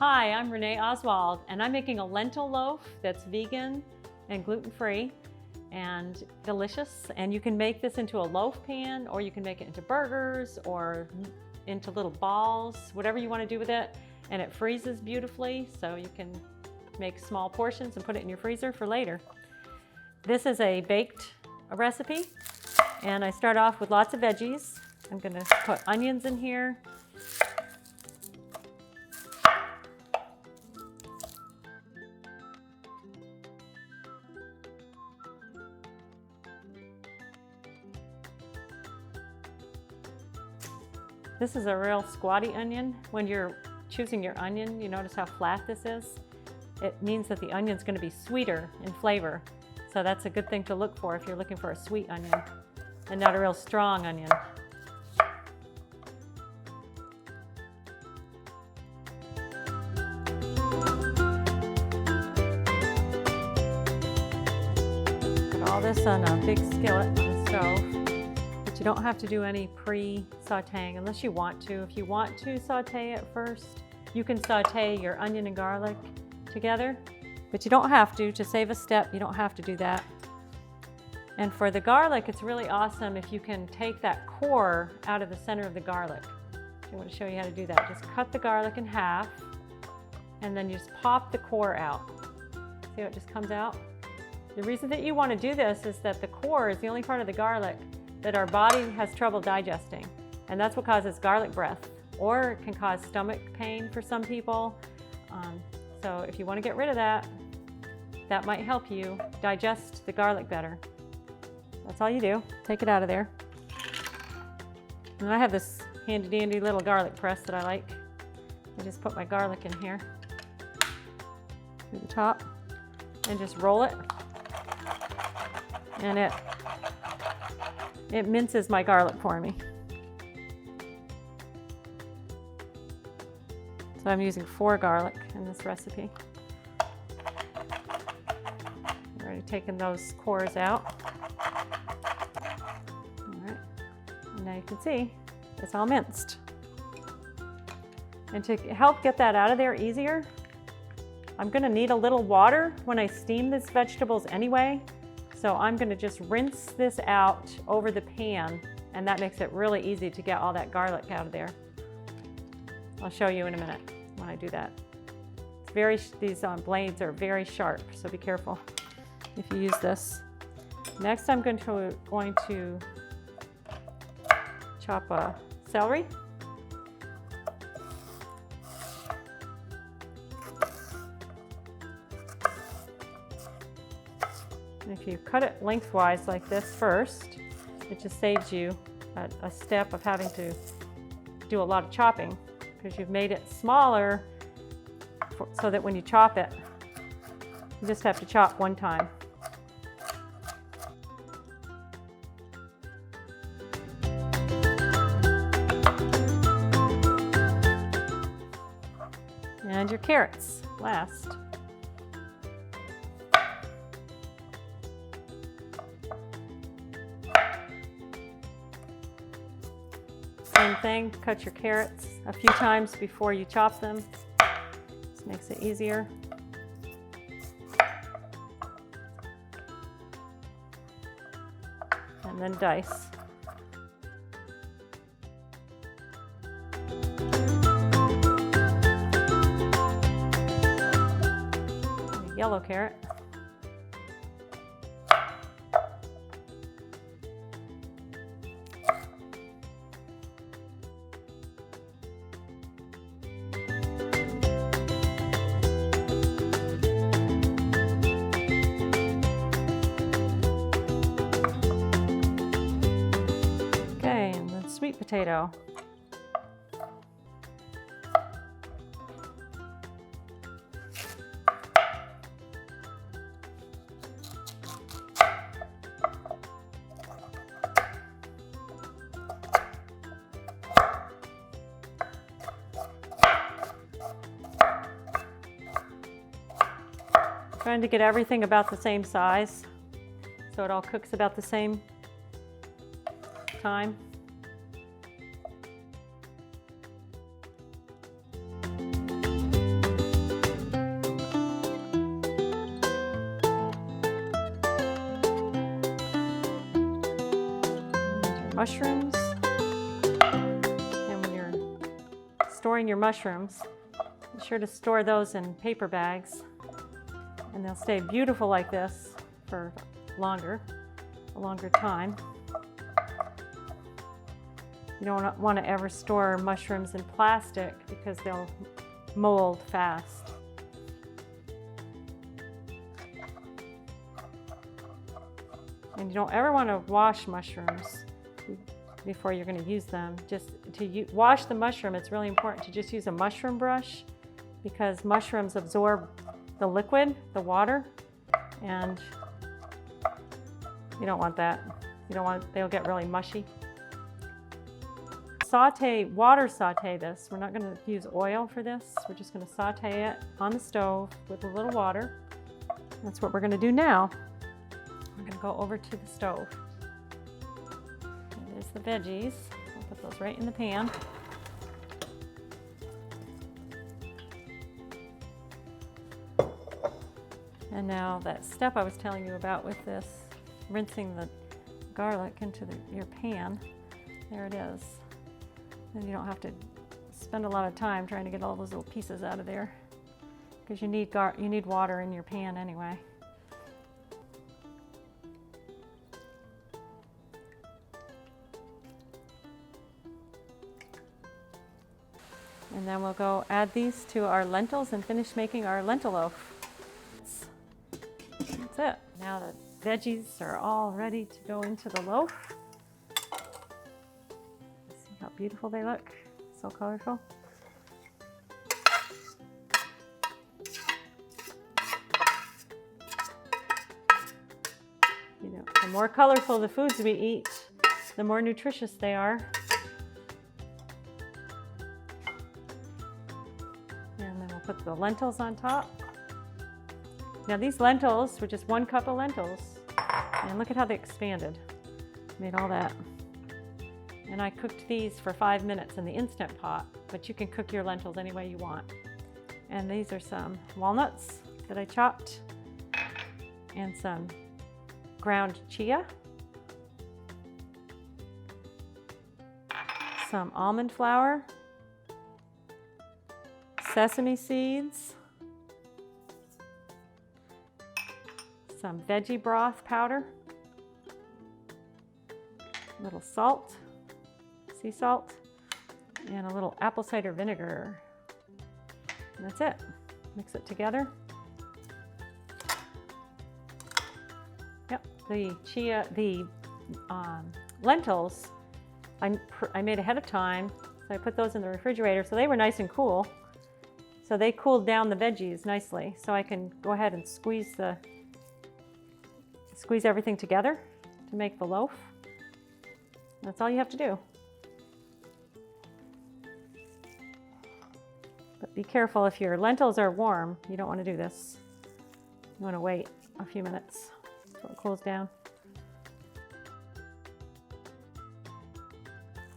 Hi, I'm Renee Oswald, and I'm making a lentil loaf that's vegan and gluten-free and delicious. And you can make this into a loaf pan, or you can make it into burgers or into little balls, whatever you want to do with it. And it freezes beautifully, so you can make small portions and put it in your freezer for later. This is a baked recipe, and I start off with lots of veggies. I'm going to put onions in here. This is a real squatty onion. When you're choosing your onion, you notice how flat this is? It means that the onion's going to be sweeter in flavor. So that's a good thing to look for if you're looking for a sweet onion and not a real strong onion. Put all this on a big skillet on the stove. You don't have to do any pre-sauteing unless you want to. If you want to saute it first, you can saute your onion and garlic together, but you don't have to save a step. You don't have to do that. And for the garlic, it's really awesome if you can take that core out of the center of the garlic. I want to show you how to do that. Just cut the garlic in half, and then you just pop the core out. See how it just comes out? The reason that you want to do this is that the core is the only part of the garlic that our body has trouble digesting, and that's what causes garlic breath, or it can cause stomach pain for some people. So if you want to get rid of that, that might help you digest the garlic better. That's all you do. Take it out of there. And I have this handy dandy little garlic press that I like. I just put my garlic in here through the top and just roll it, and it minces my garlic for me. So I'm using 4 garlic in this recipe. I've already taken those cores out. All right, and now you can see it's all minced. And to help get that out of there easier, I'm gonna need a little water when I steam these vegetables anyway. So I'm going to just rinse this out over the pan, and that makes it really easy to get all that garlic out of there. I'll show you in a minute when I do that. These blades are very sharp, so be careful if you use this. Next, I'm going to chop a celery. And if you cut it lengthwise like this first, it just saves you a step of having to do a lot of chopping, because you've made it smaller so that when you chop it, you just have to chop one time. And your carrots last. Same thing, cut your carrots a few times before you chop them. This makes it easier. And then dice. A yellow carrot. Sweet potato. Trying to get everything about the same size so it all cooks about the same time. mushrooms. And when you're storing your mushrooms, be sure to store those in paper bags, and they'll stay beautiful like this for a longer time. You don't want to ever store mushrooms in plastic because they'll mold fast. And you don't ever want to wash mushrooms before you're going to use them. Just to wash the mushroom, it's really important to just use a mushroom brush, because mushrooms absorb the liquid, the water, and you don't want that. They'll get really mushy. Water saute this. We're not going to use oil for this. We're just going to saute it on the stove with a little water. That's what we're going to do now. We're going to go over to the stove. There's the veggies. I'll put those right in the pan. And now that step I was telling you about with this, rinsing the garlic into your pan, there it is. And you don't have to spend a lot of time trying to get all those little pieces out of there, because you need water in your pan anyway. And then we'll go add these to our lentils and finish making our lentil loaf. That's it. Now the veggies are all ready to go into the loaf. See how beautiful they look? So colorful. You know, the more colorful the foods we eat, the more nutritious they are. And then we'll put the lentils on top. Now these lentils were just 1 cup of lentils, and look at how they expanded. Made all that. And I cooked these for 5 minutes in the Instant Pot, but you can cook your lentils any way you want. And these are some walnuts that I chopped, and some ground chia, some almond flour, sesame seeds, some veggie broth powder, a little salt, sea salt, and a little apple cider vinegar. And that's it. Mix it together. Yep, the lentils I made ahead of time, so I put those in the refrigerator so they were nice and cool. So they cooled down the veggies nicely, so I can go ahead and squeeze everything together to make the loaf. That's all you have to do. But be careful, if your lentils are warm, you don't want to do this. You want to wait a few minutes until it cools down.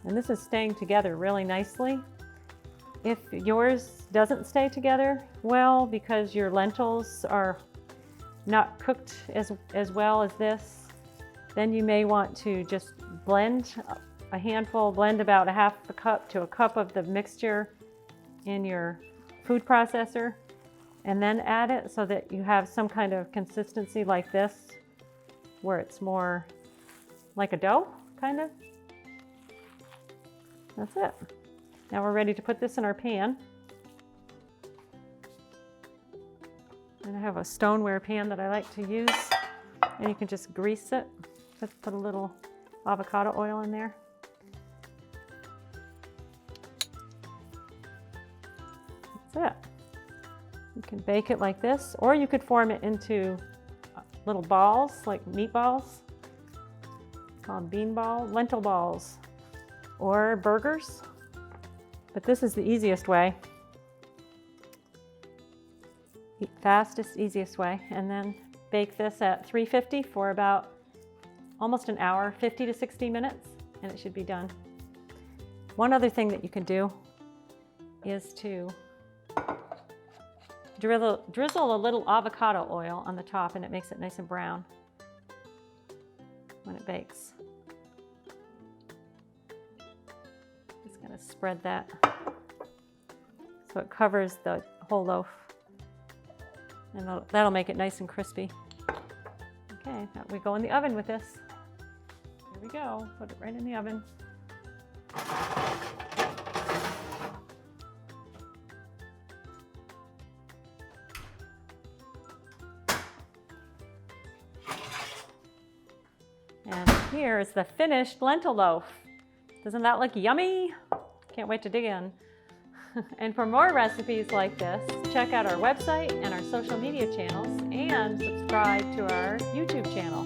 And this is staying together really nicely. If yours doesn't stay together well because your lentils are not cooked as well as this, then you may want to just blend blend about a half a cup to a cup of the mixture in your food processor, and then add it so that you have some kind of consistency like this, where it's more like a dough, kind of. That's it. Now we're ready to put this in our pan. And I have a stoneware pan that I like to use, and you can just grease it. Just put a little avocado oil in there. That's it. You can bake it like this, or you could form it into little balls, like meatballs, called lentil balls, or burgers. But this is the easiest way. Fastest, easiest way. And then bake this at 350 for about almost an hour, 50 to 60 minutes, and it should be done. One other thing that you can do is to drizzle a little avocado oil on the top, and it makes it nice and brown when it bakes. spread that so it covers the whole loaf. And that'll make it nice and crispy. Okay, now we go in the oven with this. Here we go, put it right in the oven. And here is the finished lentil loaf. Doesn't that look yummy? Can't wait to dig in. And for more recipes like this, check out our website and our social media channels and subscribe to our YouTube channel.